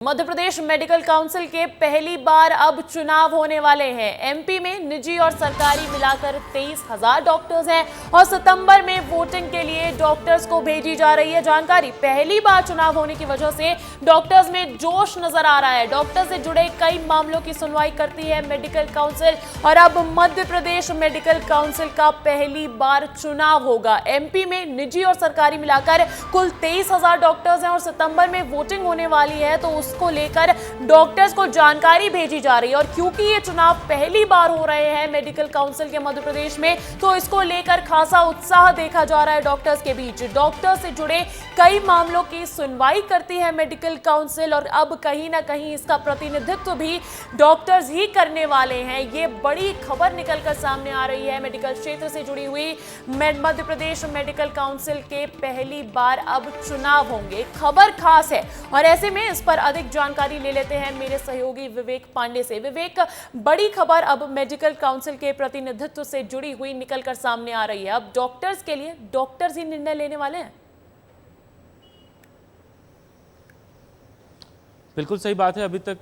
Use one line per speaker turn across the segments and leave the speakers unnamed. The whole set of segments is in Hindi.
मध्य प्रदेश मेडिकल काउंसिल के पहली बार अब चुनाव होने वाले हैं। एमपी में निजी और सरकारी मिलाकर 23,000 डॉक्टर्स हैं और सितंबर में वोटिंग के लिए डॉक्टर्स को भेजी जा रही है जानकारी। पहली बार चुनाव होने की वजह से डॉक्टर्स में जोश नजर आ रहा है। डॉक्टर से जुड़े कई मामलों की सुनवाई करती है मेडिकल काउंसिल और अब मध्य प्रदेश मेडिकल काउंसिल का पहली बार चुनाव होगा। एमपी में निजी और सरकारी मिलाकर कुल 23,000 डॉक्टर्स हैं और सितंबर में वोटिंग होने वाली है, तो उसको लेकर डॉक्टर्स को जानकारी भेजी जा रही है। और क्योंकि ये चुनाव पहली बार हो रहे हैं मेडिकल काउंसिल के मध्य प्रदेश में, तो इसको लेकर खासा उत्साह देखा जा रहा है डॉक्टर्स के बीच। डॉक्टर्स से जुड़े कई मामलों की सुनवाई करती है मेडिकल काउंसिल और अब कहीं ना कहीं इसका प्रतिनिधित्व भी डॉक्टर्स ही करने वाले हैं। ये बड़ी खबर निकलकर सामने आ रही है। मेडिकल क्षेत्र से जुड़ी हुई मध्य प्रदेश मेडिकल काउंसिल के पहली बार अब चुनाव होंगे। खबर खास है और ऐसे में इस पर अधिक जानकारी ले लेते हैं मेरे सहयोगी विवेक पांडे से। विवेक, बड़ी खबर अब मेडिकल काउंसिल के प्रतिनिधित्व से जुड़ी हुई निकलकर सामने आ रही है। अब डॉक्टर्स के लिए डॉक्टर्स ही निर्णय लेने वाले हैं।
बिल्कुल सही बात है। अभी तक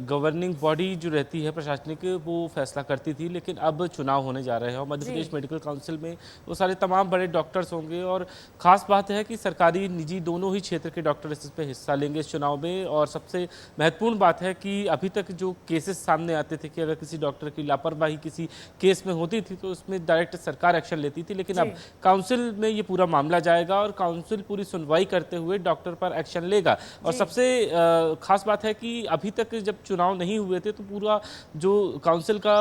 गवर्निंग बॉडी जो रहती है प्रशासनिक, वो फैसला करती थी, लेकिन अब चुनाव होने जा रहे हैं और मध्य प्रदेश मेडिकल काउंसिल में वो सारे तमाम बड़े डॉक्टर्स होंगे। और ख़ास बात है कि सरकारी निजी दोनों ही क्षेत्र के डॉक्टर इस पर हिस्सा लेंगे इस चुनाव में। और सबसे महत्वपूर्ण बात है कि अभी तक जो केसेस सामने आते थे कि अगर किसी डॉक्टर की लापरवाही किसी केस में होती थी तो उसमें डायरेक्ट सरकार एक्शन लेती थी, लेकिन अब काउंसिल में ये पूरा मामला जाएगा और काउंसिल पूरी सुनवाई करते हुए डॉक्टर पर एक्शन लेगा। और सबसे खास बात है कि अभी तक जब चुनाव नहीं हुए थे तो पूरा जो काउंसिल का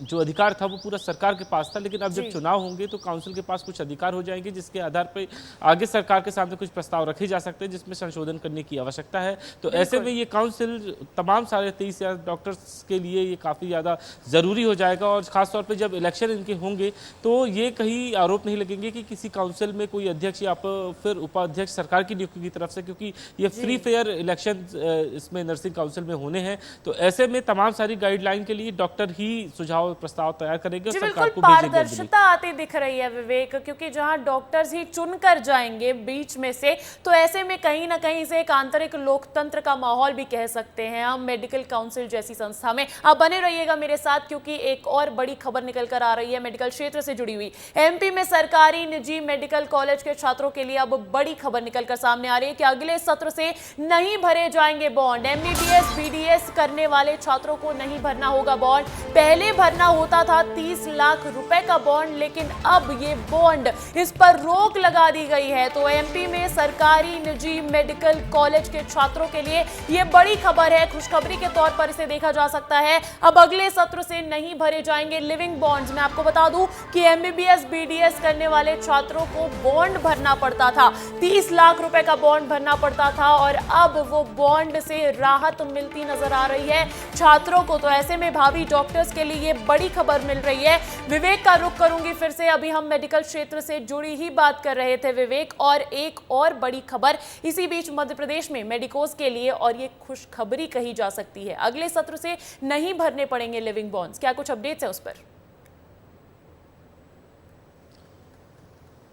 जो अधिकार था वो पूरा सरकार के पास था, लेकिन अब जब चुनाव होंगे तो काउंसिल के पास कुछ अधिकार हो जाएंगे जिसके आधार पर आगे सरकार के सामने कुछ प्रस्ताव रखे जा सकते हैं जिसमें संशोधन करने की आवश्यकता है। तो ऐसे में ये काउंसिल तमाम सारे 23,000 डॉक्टर्स के लिए ये काफ़ी ज़्यादा ज़रूरी हो जाएगा। और खासतौर पर जब इलेक्शन इनके होंगे तो ये कहीं आरोप नहीं लगेंगे कि किसी काउंसिल में कोई अध्यक्ष या फिर उपाध्यक्ष सरकार की नियुक्ति की तरफ से, क्योंकि ये फ्री फेयर इलेक्शन इसमें नर्सिंग काउंसिल में होने हैं। तो ऐसे में तमाम सारी गाइडलाइन के लिए डॉक्टर ही सुझाव प्रस्ताव तैयार करेंगे और सरकार को भेजेंगे।
पारदर्शिता आती दिख रही है विवेक, क्योंकि जहां डॉक्टर्स ही चुनकर जाएंगे बीच में से, तो ऐसे में कहीं ना कहीं से एक आंतरिक लोकतंत्र का माहौल भी कह सकते हैं हम मेडिकल काउंसिल जैसी संस्था में। आप बने रहिएगा मेरे साथ, क्योंकि एक और बड़ी खबर निकल कर आ रही है मेडिकल क्षेत्र से जुड़ी हुई। एमपी में सरकारी निजी मेडिकल कॉलेज के छात्रों के लिए अब बड़ी खबर निकलकर सामने आ रही है कि अगले सत्र से नहीं भरे जाएंगे बॉन्ड। एमबीबीएस बीडीएस करने वाले छात्रों को नहीं भरना होगा बॉन्ड। पहले भरना होता था 30 लाख रुपए का बॉन्ड, लेकिन अब ये बॉन्ड, इस पर रोक लगा दी गई है। तो एमपी में सरकारी निजी मेडिकल कॉलेज के छात्रों के लिए ये बड़ी खबर है। खुशखबरी के तौर पर इसे देखा जा सकता है। अब अगले सत्र से नहीं भरे जाएंगे लिविंग बॉन्ड्स। मैं आपको बता दूं कि एमबीबीएस बीडीएस करने वाले छात्रों को बॉन्ड भरना पड़ता था, 30 लाख रुपए का बॉन्ड भरना पड़ता था और अब वो बॉन्ड से राहत मिलती नजर आ रही है छात्रों को। तो ऐसे में भावी डॉक्टर्स के लिए ये बड़ी खबर मिल रही है। विवेक का रुख करूंगी फिर से। अभी हम मेडिकल क्षेत्र से जुड़ी ही बात कर रहे थे विवेक, और एक और बड़ी खबर इसी बीच मध्य प्रदेश में मेडिकोस के लिए, और ये खुशखबरी कही जा सकती है। अगले सत्र से नहीं भरने पड़ेंगे लिविंग बॉन्ड्स। क्या कुछ अपडेट्स है उस पर?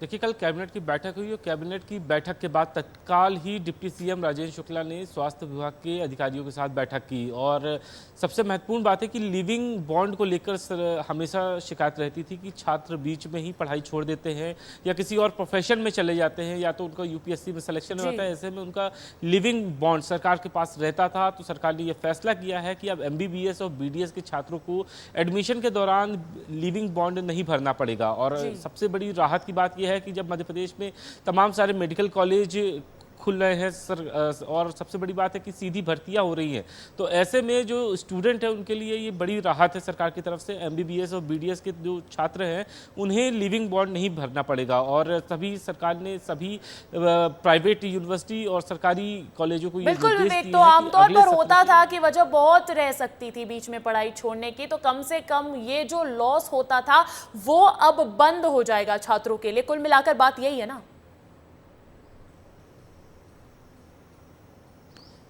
देखिए, कल कैबिनेट की बैठक हुई और कैबिनेट की बैठक के बाद तत्काल ही डिप्टी सीएम राजेंद्र शुक्ला ने स्वास्थ्य विभाग के अधिकारियों के साथ बैठक की। और सबसे महत्वपूर्ण बात है कि लिविंग बॉन्ड को लेकर हमेशा शिकायत रहती थी कि छात्र बीच में ही पढ़ाई छोड़ देते हैं या किसी और प्रोफेशन में चले जाते हैं, या तो उनका यूपीएससी में सिलेक्शन हो जाता है, ऐसे में उनका लिविंग बॉन्ड सरकार के पास रहता था। तो सरकार ने यह फैसला किया है कि अब एमबीबीएस और बीडीएस के छात्रों को एडमिशन के दौरान लिविंग बॉन्ड नहीं भरना पड़ेगा। और सबसे बड़ी राहत की बात यह है कि जब मध्य प्रदेश में तमाम सारे मेडिकल कॉलेज खुल रहे हैं और सबसे बड़ी बात है कि सीधी भर्तियां हो रही हैं, तो ऐसे में जो स्टूडेंट है उनके लिए ये बड़ी राहत है सरकार की तरफ से। एमबीबीएस और बीडीएस के जो छात्र हैं उन्हें लिविंग बॉन्ड नहीं भरना पड़ेगा। और तभी सरकार ने सभी प्राइवेट यूनिवर्सिटी और सरकारी कॉलेजों को ये
बिल्कुल विवेक, तो आमतौर पर होता था कि वजह बहुत रह सकती थी बीच में पढ़ाई छोड़ने की, तो कम से कम ये जो लॉस होता था वो अब बंद हो जाएगा छात्रों के लिए। कुल मिलाकर बात यही है ना?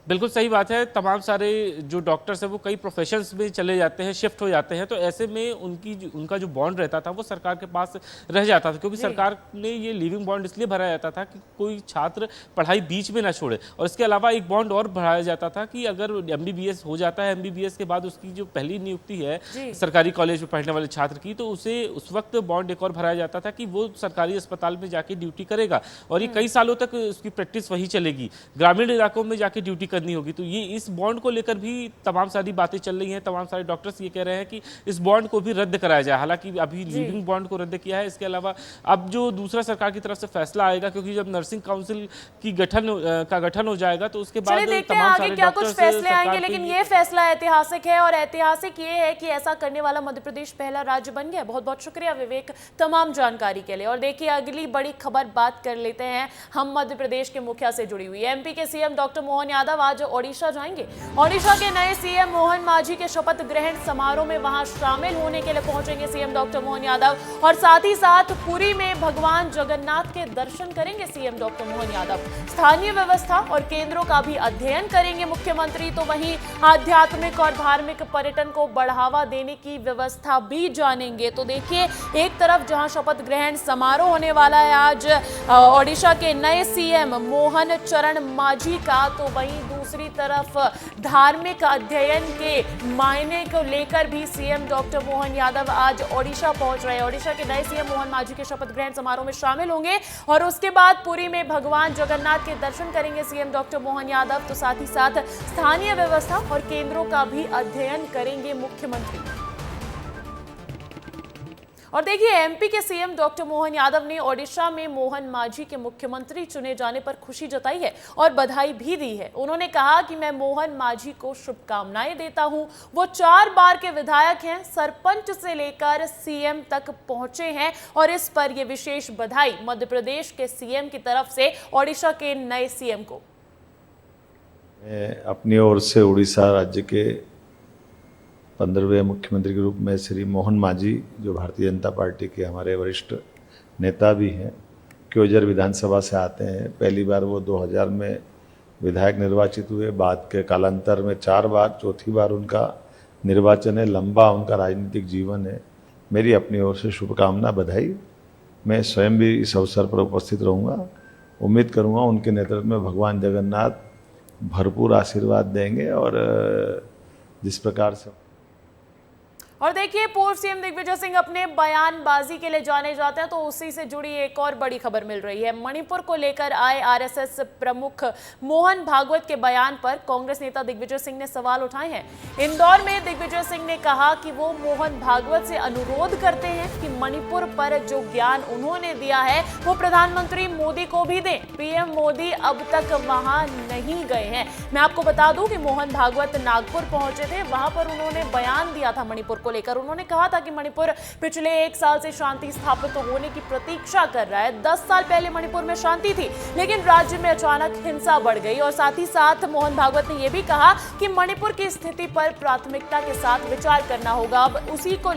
बिल्कुल सही बात है। तमाम सारे जो डॉक्टर्स हैं वो कई प्रोफेशंस में चले जाते हैं, शिफ्ट हो जाते हैं, तो ऐसे में उनका जो बॉन्ड रहता था वो सरकार के पास रह जाता था, क्योंकि सरकार ने ये लिविंग बॉन्ड इसलिए भरा जाता था कि कोई छात्र पढ़ाई बीच में ना छोड़े। और इसके अलावा एक बॉन्ड और बढ़ाया जाता था कि अगर MBBS हो जाता है, MBBS के बाद उसकी जो पहली नियुक्ति है सरकारी कॉलेज में पढ़ने वाले छात्र की, तो उसे उस वक्त बॉन्ड एक और भराया जाता था कि वो सरकारी अस्पताल में जाके ड्यूटी करेगा और ये कई सालों तक उसकी प्रैक्टिस वही चलेगी, ग्रामीण इलाकों में जाके ड्यूटी करनी होगी। तो ये इस बॉन्ड को लेकर भी तमाम सारी बातें चल रही हैं। तमाम सारे डॉक्टर्स ये कह रहे हैं कि इस बॉन्ड को भी रद्द कराया जाए। हालांकि अभी लिविंग बॉन्ड को रद्द किया है, इसके अलावा अब जो दूसरा सरकार की तरफ से फैसला आएगा, क्योंकि जब नर्सिंग काउंसिल की गठन हो जाएगा तो उसके बाद तमाम सारे
क्या कुछ फैसले आएंगे।
सरकार
लेकिन ये फैसला ऐतिहासिक है, और ऐतिहासिक ये है कि ऐसा करने वाला मध्य प्रदेश पहला राज्य बन गया। बहुत बहुत शुक्रिया विवेक तमाम जानकारी के लिए। और देखिए अगली बड़ी खबर बात कर लेते हैं हम मध्य प्रदेश के मुखिया से जुड़ी हुई। MP के CM डॉक्टर मोहन यादव आज ओडिशा जाएंगे। ओडिशा के नए CM मोहन मांझी के शपथ ग्रहण समारोह में वहां शामिल होने के लिए पहुंचेंगे CM डॉक्टर मोहन यादव, और साथ ही साथ पुरी में भगवान जगन्नाथ के दर्शन करेंगे CM डॉक्टर मोहन यादव। स्थानीय व्यवस्था और केंद्रों का भी अध्ययन करेंगे मुख्यमंत्री। तो वहीं आध्यात्मिक और धार्मिक पर्यटन को बढ़ावा देने की व्यवस्था भी जानेंगे। तो देखिए एक तरफ जहां शपथ ग्रहण समारोह होने वाला है आज ओडिशा के नए CM मोहन चरण मांझी का, तो वहीं दूसरी तरफ धार्मिक अध्ययन के मायने को लेकर भी CM डॉक्टर मोहन यादव आज ओडिशा पहुंच रहे हैं। ओडिशा के नए CM मोहन मांझी के शपथ ग्रहण समारोह में शामिल होंगे और उसके बाद पुरी में भगवान जगन्नाथ के दर्शन करेंगे CM डॉक्टर मोहन यादव। तो साथ ही साथ स्थानीय व्यवस्था और केंद्रों का भी अध्ययन करेंगे मुख्यमंत्री। और देखिए MP के CM डॉक्टर मोहन यादव ने ओडिशा में मोहन मांझी के मुख्यमंत्री चुने जाने पर खुशी जताई है और बधाई भी दी है। उन्होंने कहा कि मैं मोहन मांझी को शुभकामनाएं देता हूं। वो 4 बार के विधायक हैं, सरपंच से लेकर CM तक पहुंचे हैं, और इस पर यह विशेष बधाई मध्य प्रदेश के CM की तरफ से ओडिशा के नए CM को।
मैं अपनी ओर से उड़ीसा राज्य के 15वें मुख्यमंत्री के रूप में श्री मोहन मांझी, जो भारतीय जनता पार्टी के हमारे वरिष्ठ नेता भी हैं, क्योंझर विधानसभा से आते हैं। पहली बार वो 2000 में विधायक निर्वाचित हुए, बाद के कालांतर में 4 बार, चौथी बार उनका निर्वाचन है। लंबा उनका राजनीतिक जीवन है। मेरी अपनी ओर से शुभकामना, बधाई। मैं स्वयं भी इस अवसर पर उपस्थित रहूँगा। उम्मीद करूँगा उनके नेतृत्व में भगवान जगन्नाथ भरपूर आशीर्वाद देंगे। और जिस प्रकार से
और देखिए पूर्व CM दिग्विजय सिंह अपने बयानबाजी के लिए जाने जाते हैं, तो उसी से जुड़ी एक और बड़ी खबर मिल रही है। मणिपुर को लेकर आए RSS प्रमुख मोहन भागवत के बयान पर कांग्रेस नेता दिग्विजय सिंह ने सवाल उठाए हैं। इंदौर में दिग्विजय सिंह ने कहा कि वो मोहन भागवत से अनुरोध करते हैं कि मणिपुर पर जो ज्ञान उन्होंने दिया है वो प्रधानमंत्री मोदी को भी दें। PM मोदी अब तक वहां नहीं गए हैं। मैं आपको बता दूं कि मोहन भागवत नागपुर पहुंचे थे, वहां पर उन्होंने बयान दिया था मणिपुर को लेकर। उन्होंने कहा था कि मणिपुर पिछले 1 साल से शांति स्थापित होने की प्रतीक्षा कर रहा है। 10 साल पहले मणिपुर में शांति थी, लेकिन राज्य में अचानक हिंसा बढ़ गई। और साथ ही साथ मोहन भागवत ने यह भी कहा कि मणिपुर की स्थिति पर प्राथमिकता के साथ विचार करना होगा। अब उसी को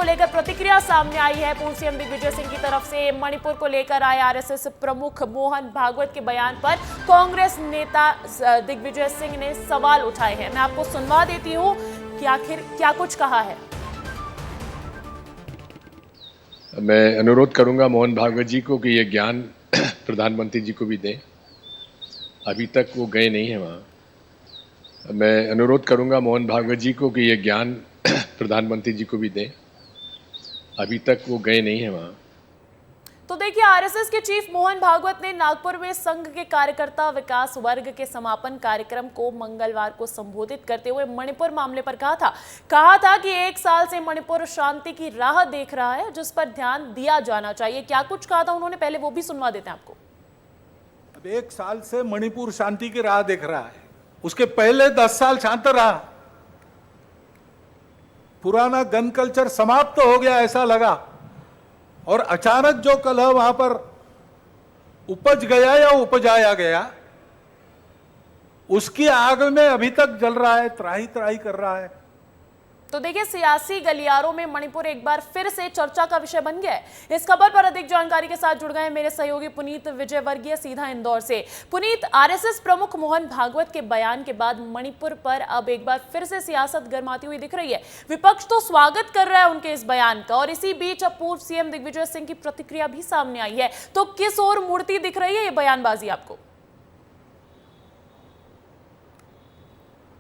लेकर प्रतिक्रिया सामने आई है पूर्व CM दिग्विजय सिंह की तरफ से। मणिपुर को लेकर आए RSS प्रमुख मोहन भागवत के बयान पर कांग्रेस नेता दिग्विजय सिंह ने सवाल उठाए हैं। मैं आपको सुनवा देती हूं कि आखिर क्या कुछ कहा है।
मैं अनुरोध करूंगा मोहन भागवत जी को कि ये ज्ञान प्रधानमंत्री जी को भी दें। अभी तक वो गए नहीं हैं वहाँ। मैं अनुरोध करूंगा मोहन भागवत जी को कि ये ज्ञान प्रधानमंत्री जी को भी दें। अभी तक वो गए नहीं हैं वहाँ।
तो देखिए RSS के चीफ मोहन भागवत ने नागपुर में संघ के कार्यकर्ता विकास वर्ग के समापन कार्यक्रम को मंगलवार को संबोधित करते हुए मणिपुर मामले पर कहा था कि 1 साल से मणिपुर शांति की राह देख रहा है, जिस पर ध्यान दिया जाना चाहिए। क्या कुछ कहा था उन्होंने, पहले वो भी सुनवा देते हैं आपको।
अब 1 साल से मणिपुर शांति की राह देख रहा है, उसके पहले 10 साल शांत रहा। पुराना गन कल्चर समाप्त हो गया ऐसा लगा, और अचानक जो कलह वहां पर उपज गया या उपजाया गया, उसकी आग में अभी तक जल रहा है, त्राही त्राही कर रहा है।
तो देखिए, सियासी गलियारों में मणिपुर एक बार फिर से चर्चा का विषय बन गया है। इस खबर पर अधिक जानकारी के साथ जुड़ गए मेरे सहयोगी पुनीत विजयवर्गीय सीधा इंदौर से। पुनीत, आरएसएस प्रमुख मोहन भागवत के बयान के बाद मणिपुर पर अब एक बार फिर से सियासत गर्माती हुई दिख रही है। विपक्ष तो स्वागत कर रहा है उनके इस बयान का, और इसी बीच अब पूर्व सीएम दिग्विजय सिंह की प्रतिक्रिया भी सामने आई है। तो किस ओर मुड़ती दिख रही है ये बयानबाजी आपको?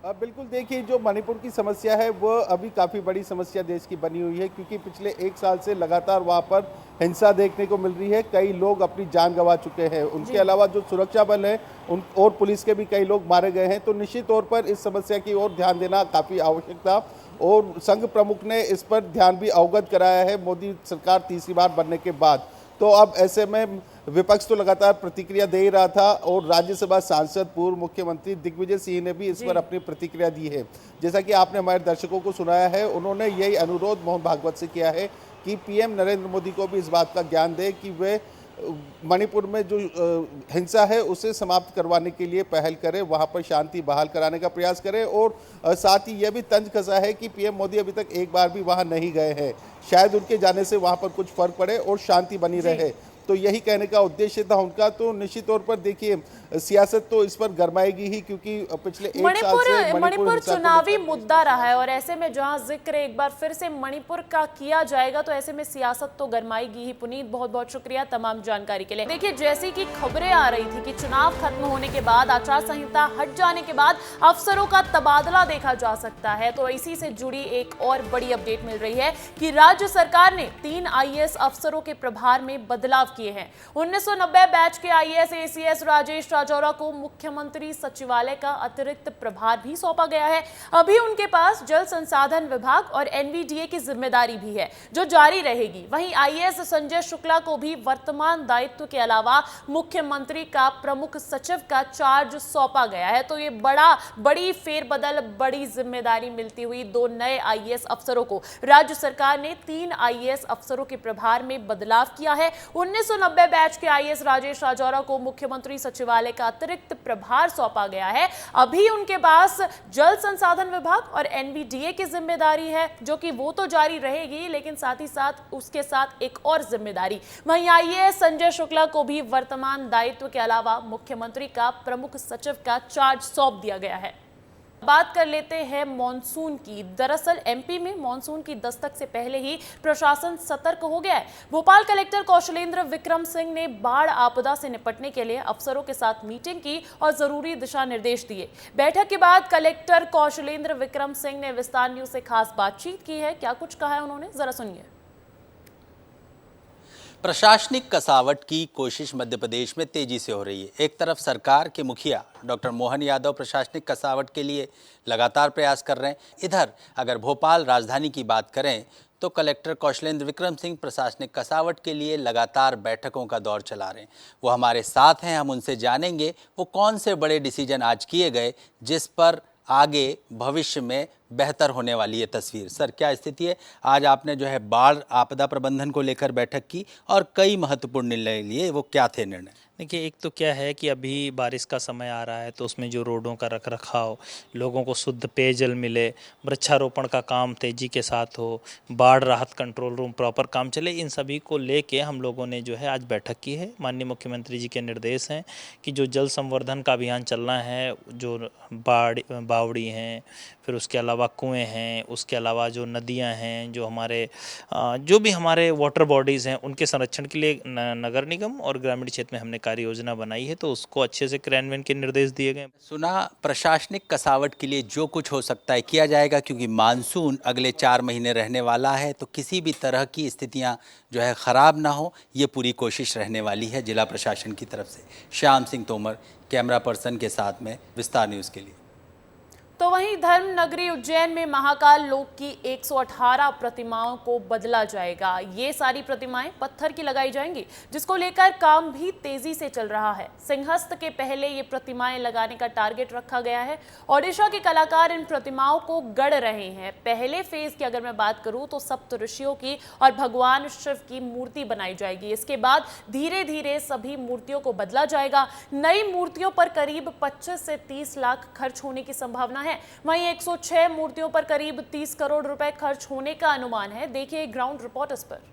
बिल्कुल, देखिए, जो मणिपुर की समस्या है वो अभी काफ़ी बड़ी समस्या देश की बनी हुई है, क्योंकि पिछले 1 साल से लगातार वहाँ पर हिंसा देखने को मिल रही है। कई लोग अपनी जान गंवा चुके हैं। उनके अलावा जो सुरक्षा बल है उन और पुलिस के भी कई लोग मारे गए हैं। तो निश्चित तौर पर इस समस्या की ओर ध्यान देना काफ़ी आवश्यक था, और संघ प्रमुख ने इस पर ध्यान भी अवगत कराया है मोदी सरकार तीसरी बार बनने के बाद। तो अब ऐसे में विपक्ष तो लगातार प्रतिक्रिया दे ही रहा था, और राज्यसभा सांसद पूर्व मुख्यमंत्री दिग्विजय सिंह ने भी इस पर अपनी प्रतिक्रिया दी है। जैसा कि आपने हमारे दर्शकों को सुनाया है, उन्होंने यही अनुरोध मोहन भागवत से किया है कि पीएम नरेंद्र मोदी को भी इस बात का ज्ञान दे कि वे मणिपुर में जो हिंसा है उसे समाप्त करवाने के लिए पहल करें, वहां पर शांति बहाल कराने का प्रयास करें। और साथ ही यह भी तंज कसा है कि पीएम मोदी अभी तक एक बार भी वहां नहीं गए हैं। शायद उनके जाने से वहां पर कुछ फर्क पड़े और शांति बनी रहे। तो यही कहने का उद्देश्य था उनका। तो निश्चित तौर पर देखिए, सियासत तो इस पर गरमाएगी ही, क्योंकि पिछले 1 साल से
मणिपुर चुनावी मुद्दा रहा है, और ऐसे में जहां जिक्र एक बार फिर से मणिपुर का किया जाएगा, तो ऐसे में सियासत तो गरमाएगी ही। पुनीत, बहुत बहुत शुक्रिया तमाम जानकारी के लिए। देखिए, जैसी कि खबरें आ रही थी कि चुनाव खत्म होने के बाद, आचार संहिता हट जाने के बाद अफसरों का तबादला देखा जा सकता है, तो इसी से जुड़ी एक और बड़ी अपडेट मिल रही है कि राज्य सरकार ने 3 आईएएस अफसरों के प्रभार में बदलाव किए हैं। 1990 बैच के आईएएस एसीएस राजेश राजौरा को मुख्यमंत्री सचिवालय का अतिरिक्त प्रभार भी सौंपा गया है। अभी उनके पास जल संसाधन विभाग और एनवीडीए की जिम्मेदारी भी है, जो जारी रहेगी। वहीं आईएएस संजय शुक्ला को भी वर्तमान दायित्व के अलावा मुख्यमंत्री का प्रमुख सचिव का चार्ज सौंपा गया है। तो ये बड़ी फेरबदल, बड़ी जिम्मेदारी मिलती हुई 2 नए आईएएस अफसरों को राज्य सरकार ने 3 आईएएस अफसरों के प्रभार में बदलाव किया है। 1990 बैच के आईएएस राजेश राजौरा को मुख्यमंत्री सचिवालय का अतिरिक्त प्रभार सौंपा गया है। अभी उनके पास जल संसाधन विभाग और एनवीडीए की जिम्मेदारी है, जो कि वो तो जारी रहेगी, लेकिन साथ ही साथ उसके साथ एक और जिम्मेदारी। वहीं आईएएस संजय शुक्ला को भी वर्तमान दायित्व के अलावा मुख्यमंत्री का प्रमुख सचिव का चार्ज सौंप दिया गया है। बात कर लेते हैं मॉनसून की। दरअसल एमपी में मॉनसून की दस्तक से पहले ही प्रशासन सतर्क हो गया है। भोपाल कलेक्टर कौशलेंद्र विक्रम सिंह ने बाढ़ आपदा से निपटने के लिए अफसरों के साथ मीटिंग की और जरूरी दिशा निर्देश दिए। बैठक के बाद कलेक्टर कौशलेंद्र विक्रम सिंह ने विस्तार न्यूज से खास बातचीत की है। क्या कुछ कहा है उन्होंने, जरा सुनिए।
प्रशासनिक कसावट की कोशिश मध्य प्रदेश में तेजी से हो रही है। एक तरफ सरकार के मुखिया डॉक्टर मोहन यादव प्रशासनिक कसावट के लिए लगातार प्रयास कर रहे हैं। इधर अगर भोपाल राजधानी की बात करें तो कलेक्टर कौशलेंद्र विक्रम सिंह प्रशासनिक कसावट के लिए लगातार बैठकों का दौर चला रहे हैं। वो हमारे साथ हैं, हम उनसे जानेंगे वो कौन से बड़े डिसीजन आज किए गए जिस पर आगे भविष्य में बेहतर होने वाली है तस्वीर। सर, क्या स्थिति है? आज आपने जो है बाढ़ आपदा प्रबंधन को लेकर बैठक की और कई महत्वपूर्ण निर्णय लिए, वो क्या थे निर्णय?
देखिए, एक तो क्या है कि अभी बारिश का समय आ रहा है, तो उसमें जो रोडों का रखरखाव, लोगों को शुद्ध पेयजल मिले, वृक्षारोपण का काम तेजी के साथ हो, बाढ़ राहत कंट्रोल रूम प्रॉपर काम चले, इन सभी को लेके हम लोगों ने जो है आज बैठक की है। माननीय मुख्यमंत्री जी के निर्देश हैं कि जो जल संवर्धन का अभियान चलना है, जो बावड़ी हैं, फिर उसके अलावा कुएँ हैं, उसके अलावा जो नदियाँ हैं, जो जो भी हमारे वाटर बॉडीज़ हैं, उनके संरक्षण के लिए नगर निगम और ग्रामीण क्षेत्र में हमने कार्य योजना बनाई है, तो उसको अच्छे से क्रियान्वयन के निर्देश दिए गए।
सुना प्रशासनिक कसावट के लिए जो कुछ हो सकता है किया जाएगा, क्योंकि मानसून अगले 4 महीने रहने वाला है, तो किसी भी तरह की स्थितियां जो है ख़राब ना हो, ये पूरी कोशिश रहने वाली है जिला प्रशासन की तरफ से। श्याम सिंह तोमर कैमरा पर्सन के साथ में, विस्तार न्यूज़ के लिए।
तो वहीं धर्म नगरी उज्जैन में महाकाल लोक की 118 प्रतिमाओं को बदला जाएगा। ये सारी प्रतिमाएं पत्थर की लगाई जाएंगी, जिसको लेकर काम भी तेजी से चल रहा है। सिंहस्थ के पहले ये प्रतिमाएं लगाने का टारगेट रखा गया है। ओडिशा के कलाकार इन प्रतिमाओं को गढ़ रहे हैं। पहले फेज की अगर मैं बात करूं तो सप्त ऋषियों की और भगवान शिव की मूर्ति बनाई जाएगी। इसके बाद धीरे धीरे सभी मूर्तियों को बदला जाएगा। नई मूर्तियों पर करीब 25 से 30 लाख खर्च होने की संभावना है। हैं। वहीं 106 मूर्तियों पर करीब 30 करोड़ रुपए खर्च होने का अनुमान है। देखिए ग्राउंड रिपोर्ट इस पर।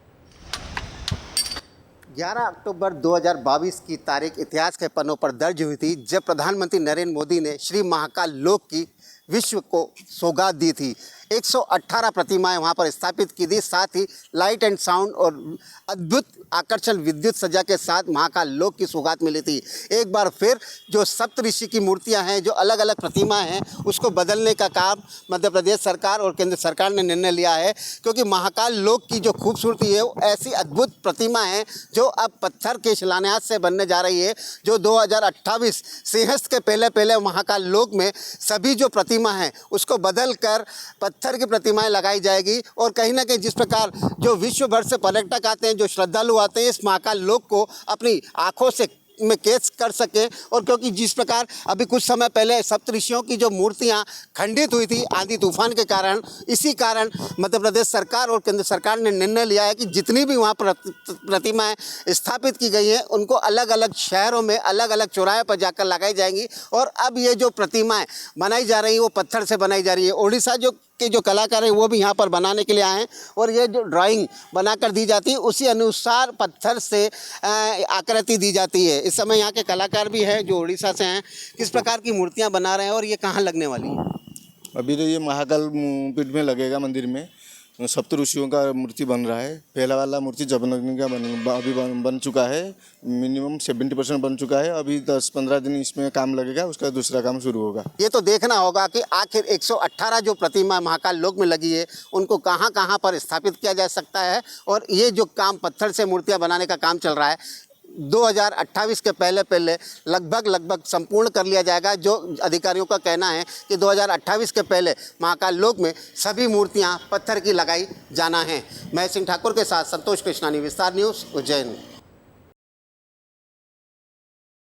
11 अक्टूबर 2022 की तारीख इतिहास के पन्नों पर दर्ज हुई थी, जब प्रधानमंत्री नरेंद्र मोदी ने श्री महाकाल लोक की विश्व को सौगात दी थी। 118 प्रतिमाएं वहां पर स्थापित की थी, साथ ही लाइट एंड साउंड और अद्भुत आकर्षण विद्युत सज्जा के साथ महाकाल लोक की सौगात मिली थी। एक बार फिर जो सप्तऋषि की मूर्तियां हैं, जो अलग अलग प्रतिमाएं हैं, उसको बदलने का काम मध्य प्रदेश सरकार और केंद्र सरकार ने निर्णय लिया है, क्योंकि महाकाल लोक की जो खूबसूरती है वो ऐसी अद्भुत प्रतिमा है जो अब पत्थर के शिलान्यास से बनने जा रही है। जो 2028 सिंहस्थ के पहले महाकाल लोक में सभी जो प्रतिमा हैं उसको बदल कर पत्थर की प्रतिमाएं लगाई जाएगी। और कहीं ना कहीं जिस प्रकार जो विश्व भर से पर्यटक आते हैं, जो श्रद्धालु आते हैं, इस महाकाल लोक को अपनी आंखों से में कैच कर सके। और क्योंकि जिस प्रकार अभी कुछ समय पहले सप्तऋषियों की जो मूर्तियां खंडित हुई थी आंधी तूफान के कारण, इसी कारण मध्य प्रदेश सरकार और केंद्र सरकार ने निर्णय लिया है कि जितनी भी वहां प्रतिमाएं स्थापित की गई हैं उनको अलग अलग शहरों में अलग अलग चौराहे पर जाकर लगाई जाएंगी। और अब ये जो प्रतिमाएं बनाई जा रही हैं वो पत्थर से बनाई जा रही है। ओडिशा के जो कलाकार हैं वो भी यहाँ पर बनाने के लिए आए हैं, और ये जो ड्राइंग बनाकर दी जाती है उसी अनुसार पत्थर से आकृति दी जाती है। इस समय यहाँ के कलाकार भी हैं जो उड़ीसा से हैं। किस प्रकार की मूर्तियाँ बना रहे हैं और ये कहाँ लगने वाली है?
अभी तो ये महाकाल पीठ में लगेगा, मंदिर में सप्त ऋषियों का मूर्ति बन रहा है। पहला वाला मूर्ति जबनग्नि का अभी बन चुका है, मिनिमम 70% बन चुका है। अभी 10-15 दिन इसमें काम लगेगा, उसका दूसरा काम शुरू होगा।
ये तो देखना होगा कि आखिर 118 जो प्रतिमा महाकाल लोक में लगी है उनको कहाँ कहाँ पर स्थापित किया जा सकता है। और ये जो काम पत्थर से मूर्तियाँ बनाने का काम चल रहा है 2028 के पहले लगभग संपूर्ण कर लिया जाएगा। जो अधिकारियों का कहना है कि 2028 के पहले महाकाल लोक में सभी मूर्तियां पत्थर की लगाई जाना है। महेश सिंह ठाकुर के साथ संतोष कृष्णानी, विस्तार न्यूज़, उज्जैन।